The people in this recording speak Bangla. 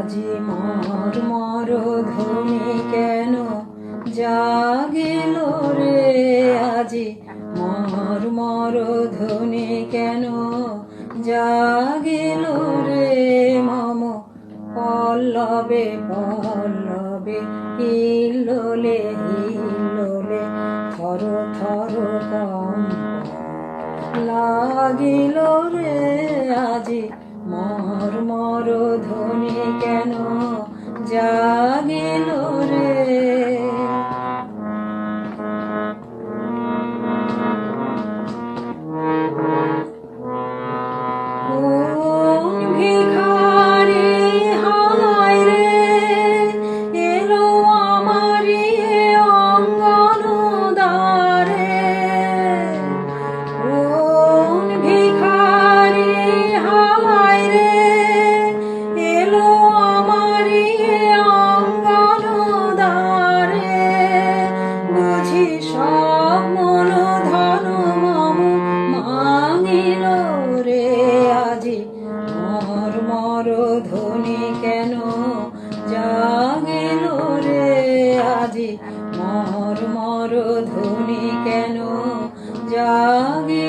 আজি মর মর ধ্বনি কেন জাগিল রে, আজি মর মর ধ্বনি কেন জাগিল রে, মম পল্লবে পল্লবে হিল্লোলে হিল্লোলে থর থর কম্প লাগিল রে, আজি মর মর ধ্বনি কেন জাগিল রে। কোন ভিখারি হায় রে এলো আমারি অঙ্গন দ্বারে, কোন ভিখারি হায় রে এলো আমারি অঙ্গন দ্বারে, বুঝি সব মন ধন মম মাঙিল রে, আজি মর মর ধ্বনি কেন জাগিল রে, আজি মর মর ধ্বনি কেন জাগিল